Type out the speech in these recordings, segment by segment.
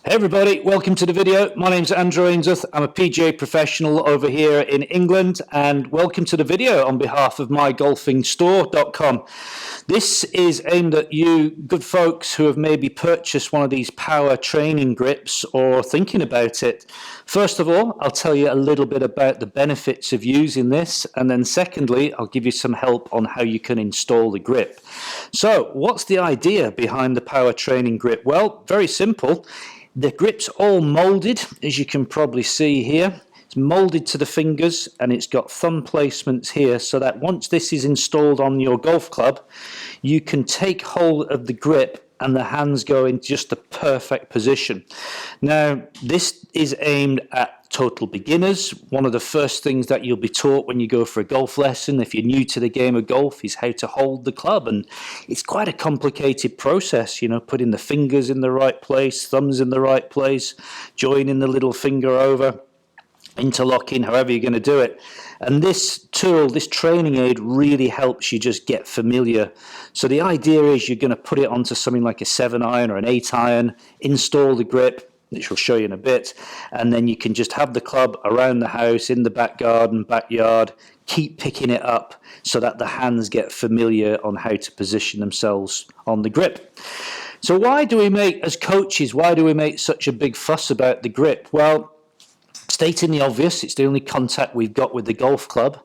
Hey everybody, welcome to the video. My name's Andrew Ainsworth. I'm a PGA professional over here in England, and welcome to the video on behalf of mygolfingstore.com. This is aimed at you good folks who have maybe purchased one of these power training grips or thinking about it. First of all, I'll tell you a little bit about the benefits of using this, and then secondly, I'll give you some help on how you can install the grip. So, what's the idea behind the power training grip? Well, very simple. The grip's all molded, as you can probably see here. It's molded to the fingers, and it's got thumb placements here, so that once this is installed on your golf club, you can take hold of the grip and the hands go in just the perfect position. Now, this is aimed at total beginners. One of the first things that you'll be taught when you go for a golf lesson, if you're new to the game of golf, is how to hold the club. And it's quite a complicated process, you know, putting the fingers in the right place, thumbs in the right place, joining the little finger over, interlocking, however you're going to do it. And this tool, this training aid, really helps you just get familiar. So the idea is you're going to put it onto something like a 7-iron or an 8-iron, install the grip, which we'll show you in a bit, and then you can just have the club around the house, in the back garden, backyard, keep picking it up so that the hands get familiar on how to position themselves on the grip. So why do we make, as coaches, why do we make such a big fuss about the grip? Well, stating the obvious, it's the only contact we've got with the golf club,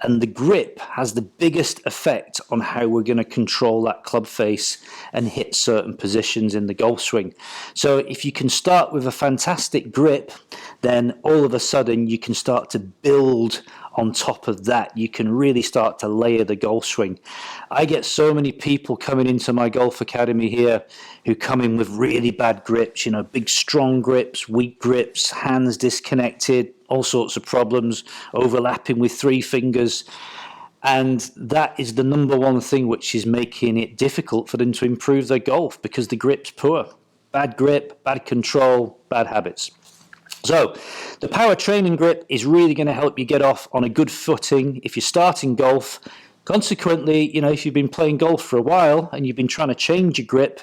and the grip has the biggest effect on how we're going to control that club face and hit certain positions in the golf swing. So if you can start with a fantastic grip, then all of a sudden you can start to build on top of that. You can really start to layer the golf swing. I get so many people coming into my golf academy here who come in with really bad grips, you know, big strong grips, weak grips, hands disconnected, all sorts of problems, overlapping with 3 fingers. And that is the number one thing which is making it difficult for them to improve their golf, because the grip's poor. Bad grip, bad control, bad habits. So the power training grip is really going to help you get off on a good footing if you're starting golf. Consequently, you know, if you've been playing golf for a while and you've been trying to change your grip,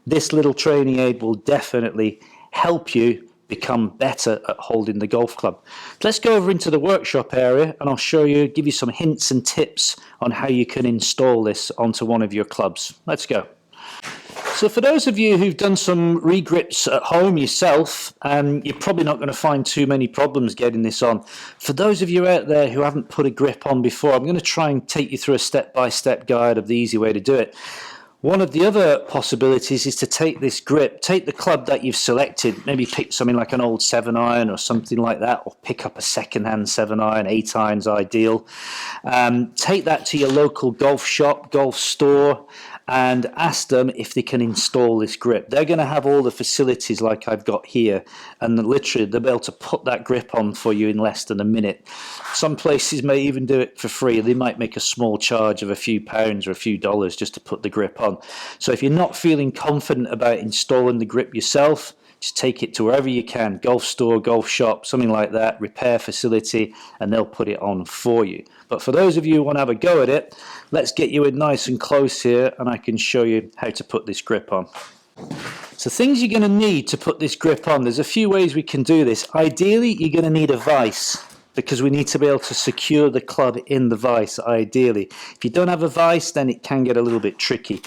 this little training aid will definitely help you become better at holding the golf club. Let's go over into the workshop area and I'll show you, give you some hints and tips on how you can install this onto one of your clubs. Let's go. So for those of you who've done some regrips at home yourself, you're probably not going to find too many problems getting this on. For those of you out there who haven't put a grip on before, I'm going to try and take you through a step-by-step guide of the easy way to do it. One of the other possibilities is to take this grip, take the club that you've selected, maybe pick something like an old 7-iron or something like that, or pick up a second-hand 7-iron, 8-iron's ideal. Take that to your local golf shop, golf store, and ask them if they can install this grip. They're going to have all the facilities like I've got here, and literally they'll be able to put that grip on for you in less than a minute. Some places may even do it for free. They might make a small charge of a few pounds or a few dollars just to put the grip on. So if you're not feeling confident about installing the grip yourself, just take it to wherever you can, golf store, golf shop, something like that, repair facility, and they'll put it on for you. But for those of you who want to have a go at it, let's get you in nice and close here and I can show you how to put this grip on. So things you're going to need to put this grip on, there's a few ways we can do this. Ideally, you're going to need a vise, because we need to be able to secure the club in the vise, ideally. If you don't have a vise, then it can get a little bit tricky.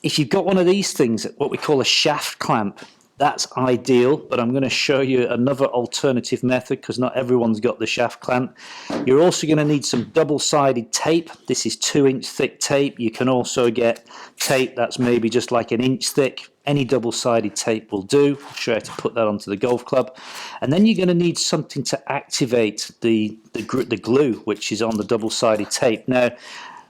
If you've got one of these things, what we call a shaft clamp, that's ideal, but I'm going to show you another alternative method because not everyone's got the shaft clamp. You're also going to need some double-sided tape. This is 2-inch thick tape. You can also get tape that's maybe just like an inch thick. Any double-sided tape will do. I'll show you how to put that onto the golf club. And then you're going to need something to activate the glue, which is on the double-sided tape. Now,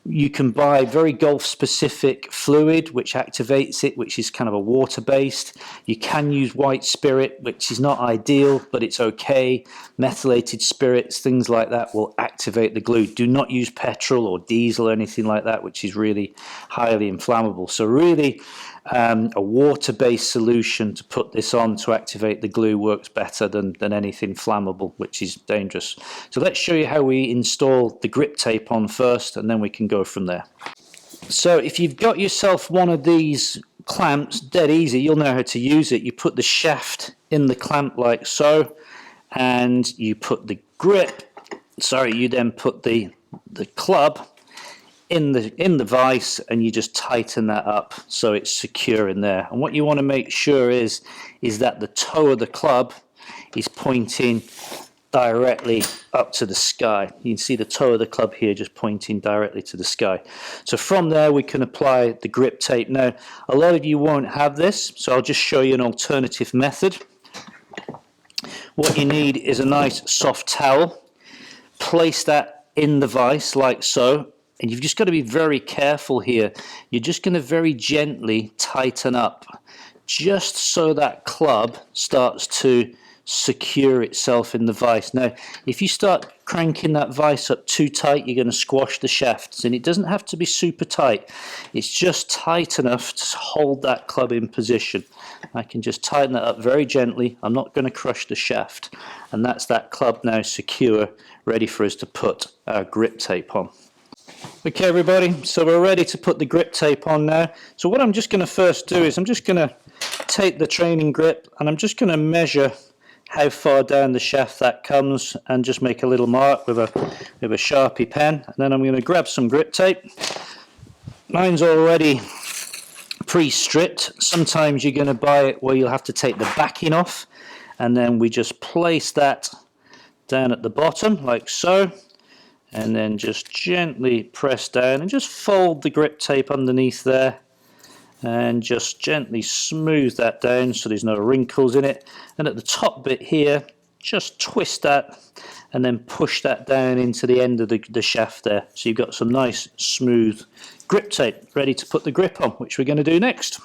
you can buy very golf-specific fluid which activates it, which is kind of a water-based. You can use white spirit, which is not ideal, but it's okay. Methylated spirits, things like that, will activate the glue. Do not use petrol or diesel or anything like that, which is really highly inflammable. So really, a water-based solution to put this on to activate the glue works better than anything flammable, which is dangerous. So let's show you how we install the grip tape on first, and then we can go from there. So if you've got yourself one of these clamps, dead easy. You'll know how to use it. You put the shaft in the clamp like so, and you put the grip. Sorry, you then put the club in the vise, and you just tighten that up so it's secure in there. And what you want to make sure is that the toe of the club is pointing directly up to the sky. You can see the toe of the club here just pointing directly to the sky. So from there we can apply the grip tape. Now a lot of you won't have this, so I'll just show you an alternative method. What you need is a nice soft towel. Place that in the vise like so, and you've just got to be very careful here. You're just going to very gently tighten up, just so that club starts to secure itself in the vise. Now, if you start cranking that vise up too tight, you're going to squash the shafts, and it doesn't have to be super tight. It's just tight enough to hold that club in position. I can just tighten that up very gently. I'm not going to crush the shaft, and that's that club now secure, ready for us to put our grip tape on. Okay everybody, so we're ready to put the grip tape on now. So what I'm just going to first do is I'm just going to take the training grip, and I'm just going to measure how far down the shaft that comes, and just make a little mark with a Sharpie pen. And then I'm going to grab some grip tape. Mine's already pre-stripped. Sometimes you're going to buy it where you'll have to take the backing off, and then we just place that down at the bottom like so, and then just gently press down and just fold the grip tape underneath there, and just gently smooth that down so there's no wrinkles in it. And at the top bit here, just twist that and then push that down into the end of the shaft there, so you've got some nice smooth grip tape ready to put the grip on, which we're going to do next.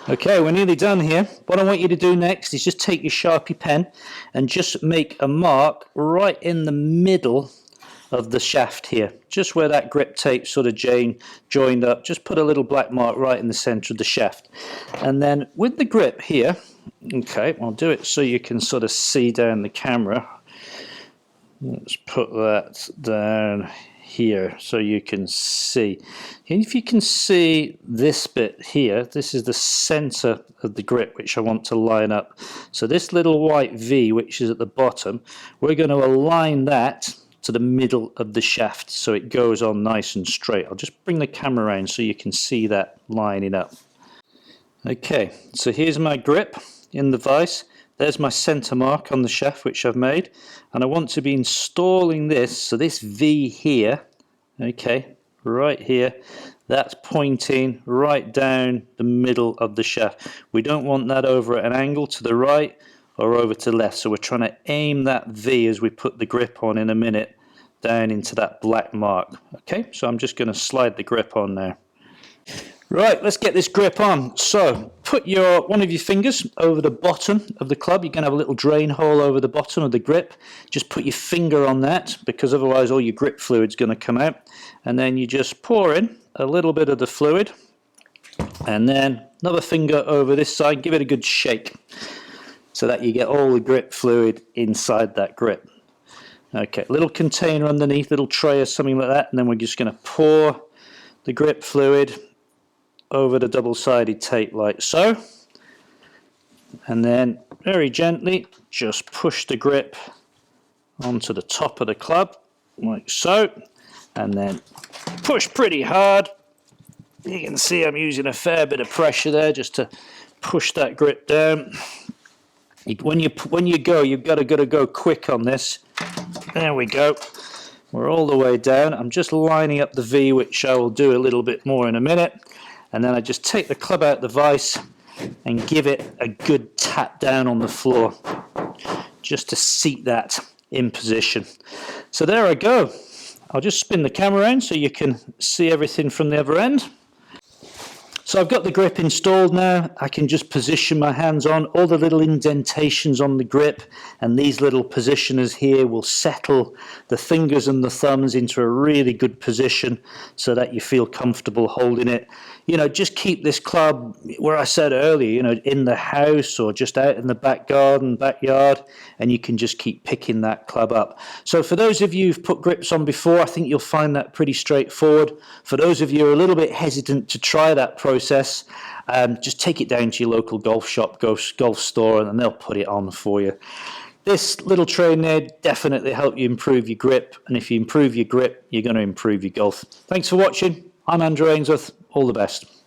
Okay, we're nearly done here. What I want you to do next is just take your Sharpie pen and just make a mark right in the middle of the shaft here, just where that grip tape sort of joined up. Just put a little black mark right in the center of the shaft, and then with the grip here, okay, I'll do it so you can sort of see down the camera. Let's put that down here so you can see. And if you can see this bit here, this is the center of the grip which I want to line up. So this little white V which is at the bottom, we're going to align that to the middle of the shaft so it goes on nice and straight. I'll just bring the camera around so you can see that lining up. Okay, so here's my grip in the vise. There's my center mark on the shaft which I've made, and I want to be installing this, so this V here, okay, right here, that's pointing right down the middle of the shaft. We don't want that over at an angle to the right or over to the left, so we're trying to aim that V as we put the grip on in a minute down into that black mark. Okay, so I'm just going to slide the grip on now. Right, let's get this grip on. So put one of your fingers over the bottom of the club. You're going to have a little drain hole over the bottom of the grip. Just put your finger on that, because otherwise all your grip fluid's going to come out. And then you just pour in a little bit of the fluid, and then another finger over this side. Give it a good shake so that you get all the grip fluid inside that grip. Okay, little container underneath, little tray or something like that, and then we're just going to pour the grip fluid over the double-sided tape like so, and then very gently just push the grip onto the top of the club like so, and then push pretty hard. You can see I'm using a fair bit of pressure there just to push that grip down. When you go, you've got to go quick on this. There we go. We're all the way down. I'm just lining up the V, which I will do a little bit more in a minute. And then I just take the club out of the vise and give it a good tap down on the floor, just to seat that in position. So there I go. I'll just spin the camera around so you can see everything from the other end. So I've got the grip installed now. I can just position my hands on all the little indentations on the grip, and these little positioners here will settle the fingers and the thumbs into a really good position so that you feel comfortable holding it. You know, just keep this club, where I said earlier, you know, in the house or just out in the back garden, backyard, and you can just keep picking that club up. So for those of you who've put grips on before, I think you'll find that pretty straightforward. For those of you who are a little bit hesitant to try that process, just take it down to your local golf shop, golf store, and they'll put it on for you. This little train there definitely help you improve your grip, and if you improve your grip, you're going to improve your golf. Thanks for watching. I'm Andrew Ainsworth. All the best.